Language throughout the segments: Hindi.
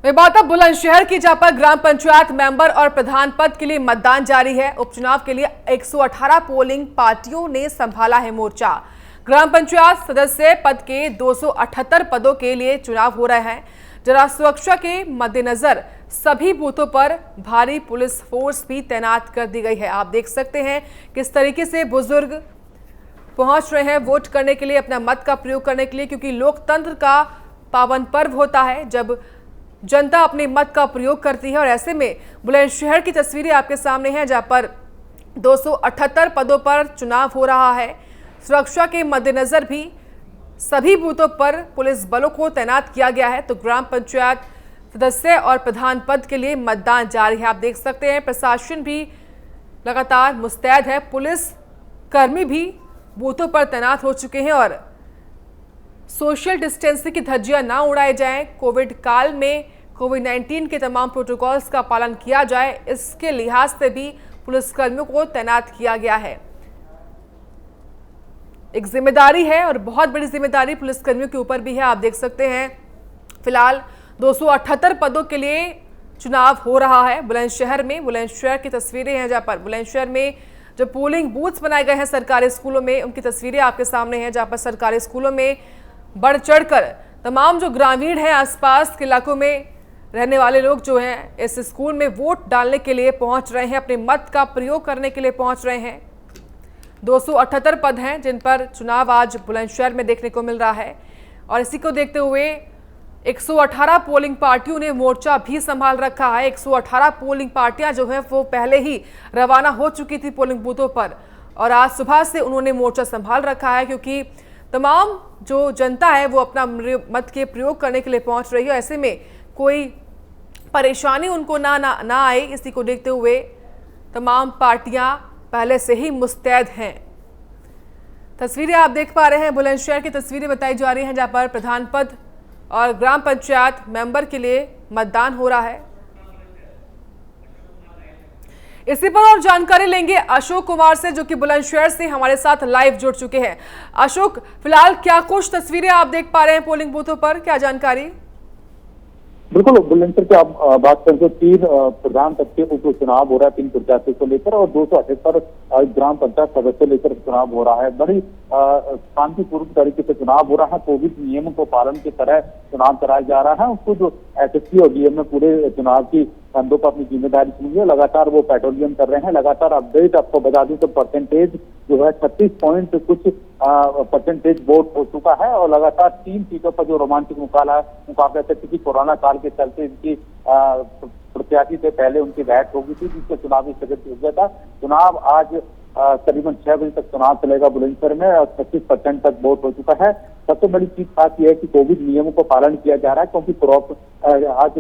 ये बात अब बुलंदशहर की, जहां पर ग्राम पंचायत मेंबर और प्रधान पद के लिए मतदान जारी है। उपचुनाव के लिए 118 पोलिंग पार्टियों ने संभाला है मोर्चा। ग्राम पंचायत सदस्य पद के 278 पदों के लिए चुनाव हो रहे हैं। जरा सुरक्षा के मद्देनजर सभी बूथों पर भारी पुलिस फोर्स भी तैनात कर दी गई है। आप देख सकते हैं किस तरीके से बुजुर्ग पहुंच रहे हैं वोट करने के लिए, अपना मत का प्रयोग करने के लिए, क्योंकि लोकतंत्र का पावन पर्व होता है जब जनता अपने मत का प्रयोग करती है। और ऐसे में बुलंदशहर की तस्वीरें आपके सामने हैं, जहां पर 278 पदों पर चुनाव हो रहा है। सुरक्षा के मद्देनजर भी सभी बूथों पर पुलिस बलों को तैनात किया गया है। तो ग्राम पंचायत सदस्य और प्रधान पद के लिए मतदान जारी है। आप देख सकते हैं प्रशासन भी लगातार मुस्तैद है, पुलिस कर्मी भी बूथों पर तैनात हो चुके हैं और सोशल डिस्टेंसिंग की धज्जियां ना उड़ाई जाएं, कोविड काल में कोविड-19 के तमाम प्रोटोकॉल्स का पालन किया जाए, इसके लिहाज से भी पुलिसकर्मियों को तैनात किया गया है। एक जिम्मेदारी है और बहुत बड़ी जिम्मेदारी पुलिसकर्मियों के ऊपर भी है। आप देख सकते हैं फिलहाल 278 पदों के लिए चुनाव हो रहा है बुलंदशहर में। बुलंदशहर की तस्वीरें हैं, जहां पर बुलंदशहर में जो पोलिंग बूथ्स बनाए गए हैं सरकारी स्कूलों में, उनकी तस्वीरें आपके सामने हैं, जहां पर सरकारी स्कूलों में बढ़ चढ़कर तमाम जो ग्रामीण हैं, आसपास के इलाकों में रहने वाले लोग जो हैं इस स्कूल में वोट डालने के लिए पहुंच रहे हैं, अपने मत का प्रयोग करने के लिए पहुंच रहे हैं। 278 पद हैं जिन पर चुनाव आज बुलंदशहर में देखने को मिल रहा है। और इसी को देखते हुए 118 पोलिंग पार्टियों ने मोर्चा भी संभाल रखा है। 118 पोलिंग पार्टियां जो हैं वो पहले ही रवाना हो चुकी थी पोलिंग बूथों पर और आज सुबह से उन्होंने मोर्चा संभाल रखा है, क्योंकि तमाम जो जनता है वो अपना मत के प्रयोग करने के लिए पहुंच रही है। ऐसे में कोई परेशानी उनको ना आए, इसी को देखते हुए तमाम पार्टियां पहले से ही मुस्तैद हैं। तस्वीरें आप देख पा रहे हैं, बुलंदशहर की तस्वीरें बताई जा रही हैं, जहां पर प्रधान पद और ग्राम पंचायत मेंबर के लिए मतदान हो रहा है। इसी पर और जानकारी लेंगे अशोक कुमार से, जो कि बुलंदशहर से हमारे साथ लाइव जुड़ चुके हैं। अशोक, फिलहाल क्या कुछ तस्वीरें आप देख पा रहे हैं पोलिंग बूथों पर, क्या जानकारी? बिल्कुल, बुलंदशहर की आप बात करें तो 3 प्रधान पद के उपचुनाव हो रहा है 3 प्रत्याशियों को लेकर और 278 ग्राम पंचायत सदस्य लेकर चुनाव हो रहा है। बड़ी शांतिपूर्ण तरीके से चुनाव हो रहा है। कोविड नियमों को पालन की तरह चुनाव कराया जा रहा है। उसको जो एसएसपी और डीएम ने पूरे चुनाव की कंधों पर अपनी जिम्मेदारी सुनी है, लगातार वो पेट्रोलियम कर रहे हैं। लगातार अपडेट आपको बता दूं तो परसेंटेज जो है 36 पॉइंट कुछ परसेंटेज वोट हो चुका है और लगातार 3 सीटों पर जो रोमांचक मुकाबला थे, क्योंकि कोरोना काल के चलते इनकी प्रत्याशी से पहले उनकी बैठ हो गई थी, जिससे चुनावी स्थगित हो गया था। चुनाव आज करीबन 6 बजे तक चुनाव चलेगा बुलंदशहर में और 36% तक वोट हो चुका है। सबसे बड़ी चीज खास यह है कि कोविड नियमों को पालन किया जा रहा है, क्योंकि आज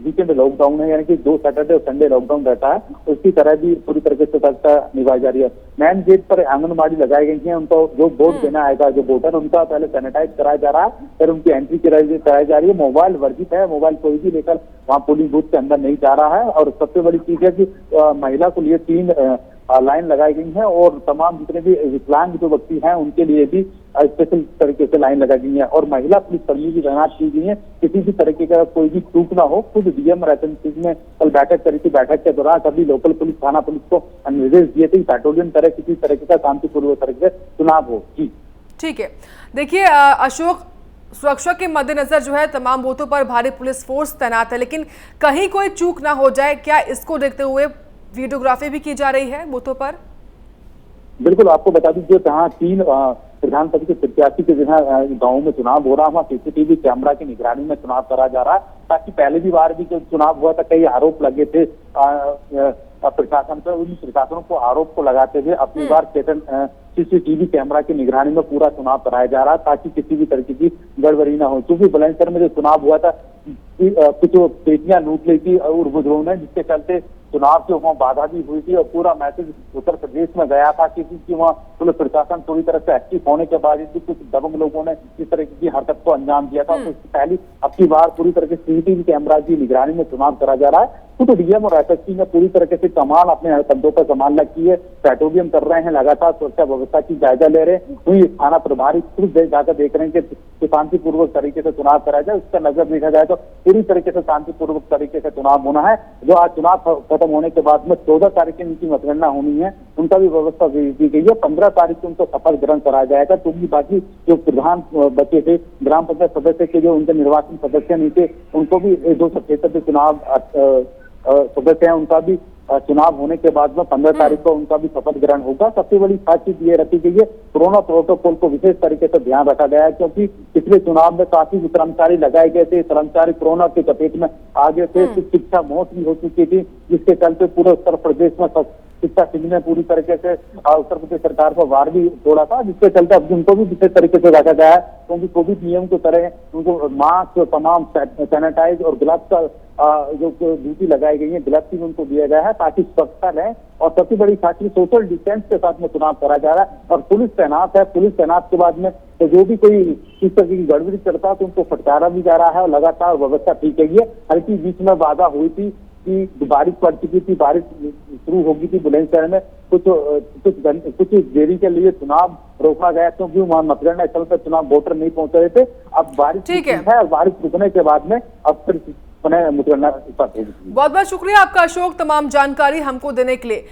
वीकेंड लॉकडाउन है, यानी कि 2 सैटरडे और संडे लॉकडाउन रहता है। उसी तरह भी पूरी तरीके से सतर्कता निभाई जा रही है। मेन गेट पर आंगनबाड़ी लगाई गई है, उनको जो वोट देना आएगा जो वोटर, उनका पहले सैनिटाइज कराया जा रहा है, फिर उनकी एंट्री कराई जा रही है। मोबाइल वर्जित है, मोबाइल कोई भी लेकर वहाँ पोलिंग बूथ के अंदर नहीं जा रहा है। और सबसे बड़ी चीज है कि महिला को लिए 3 लाइन लगाई गई है और तमाम जितने भी विकलांग जो व्यक्ति हैं उनके लिए भी स्पेशल तरीके से लाइन लगाई गई है और महिला पुलिस कर्मी भी तैनात की गई है। किसी भी तरीके का कोई भी चूक ना हो। खुद डीएम रतन सिंह ने कल बैठक करी थी। बैठक के दौरान सभी लोकल पुलिस, थाना पुलिस को निर्देश दिए थे पेट्रोलिंग करे, किसी तरीके का शांतिपूर्वक तरीके से चुनाव हो। जी ठीक है, देखिए अशोक, सुरक्षा के मद्देनजर जो है तमाम बूथों पर भारी पुलिस फोर्स तैनात है, लेकिन कहीं कोई चूक ना हो जाए, क्या इसको देखते हुए वीडियोग्राफी भी की जा रही है बूथों पर? बिल्कुल, आपको बता दीजिए जहाँ 3 प्रधान पद के प्रत्याशी के जहाँ गाँव में चुनाव हो रहा है, वहाँ सीसीटीवी कैमरा की निगरानी में चुनाव करा जा रहा है, ताकि पहले भी बार भी जो चुनाव हुआ था कई आरोप लगे थे प्रशासन पर, उन प्रशासनों को आरोप को लगाते हुए अपनी बार सीसीटीवी कैमरा की निगरानी में पूरा चुनाव कराया जा रहा है, ताकि किसी भी तरीके की गड़बड़ी ना हो। क्योंकि बुलंदशहर में जो चुनाव हुआ था कुछ पेटियां लूट ली थी और बुजुर्गों ने, जिसके चलते चुनाव की वहाँ बाधा भी हुई थी और पूरा मैसेज उत्तर प्रदेश में गया था क्योंकि वहाँ पुलिस प्रशासन पूरी तरह से एक्टिव होने के बाद भी कुछ दबंग लोगों ने इस तरह की हरकत को अंजाम दिया था। तो इससे पहले अब की बार पूरी तरह से सीसीटीवी कैमरा की निगरानी में चुनाव करा जा रहा है। खुद डीएम और एसएसपी ने पूरी तरीके से कमान अपने कंधों पर संभाल रखी है, पेट्रोलियम कर रहे हैं, लगातार सुरक्षा व्यवस्था की जायजा ले रहे हैं। वही थाना प्रभारी खुद जाकर देख रहे हैं कि शांतिपूर्वक तरीके से चुनाव कराया जाए। उसका नजर देखा जाए तो पूरी तरीके से शांतिपूर्वक तरीके से चुनाव होना है। जो आज चुनाव खत्म होने के बाद में 14 तारीख की इनकी मतगणना होनी है, उनका भी व्यवस्था की गई है। 15 तारीख को उनको शपथ ग्रहण कराया जाएगा। तो भी बाकी जो प्रधान बचे थे ग्राम पंचायत सदस्य के, जो उनके निर्वाचन सदस्य नहीं थे, उनको भी 277 चुनाव सदस्य हैं, उनका भी चुनाव होने के बाद में 15 तारीख को उनका भी शपथ ग्रहण होगा। सबसे बड़ी खास चीज ये रखी गई है, कोरोना प्रोटोकॉल को विशेष तरीके से ध्यान रखा गया है, क्योंकि पिछले चुनाव में काफी कर्मचारी लगाए गए थे, कर्मचारी कोरोना की चपेट में आ गए थे, शिक्षा मौत भी हो चुकी थी, जिसके चलते पूरे उत्तर प्रदेश में शिक्षा सिंह ने पूरी तरीके से उत्तर प्रदेश सरकार पर वार भी छोड़ा था, जिसके चलते अब उनको भी विशेष तरीके से रखा गया है, क्योंकि कोविड नियम की तरह उनको मास्क, तमाम सैनिटाइज और ग्लव्स का जो ड्यूटी लगाई गई है, ग्लव्स भी उनको दिया गया है ताकि स्वच्छता रहे। और सबसे बड़ी खासी सोशल डिस्टेंस के साथ में चुनाव करा जा रहा है और पुलिस तैनात है। पुलिस तैनात के बाद में तो जो भी कोई इस तरह की गड़बड़ी करता है तो उनको फटकारा भी जा रहा है और लगातार व्यवस्था ठीक है। हल्की बीच में बाधा हुई थी कि बारिश पड़ चुकी थी, बारिश शुरू होगी थी बुलंदशहर में, कुछ देरी के लिए चुनाव रोका गया क्योंकि वहां मतगणना स्थल पर चुनाव वोटर नहीं पहुंच रहे थे। अब बारिश है और बारिश रुकने के बाद में अब फिर मतगणना। बहुत बहुत शुक्रिया आपका अशोक, तमाम जानकारी हमको देने के लिए।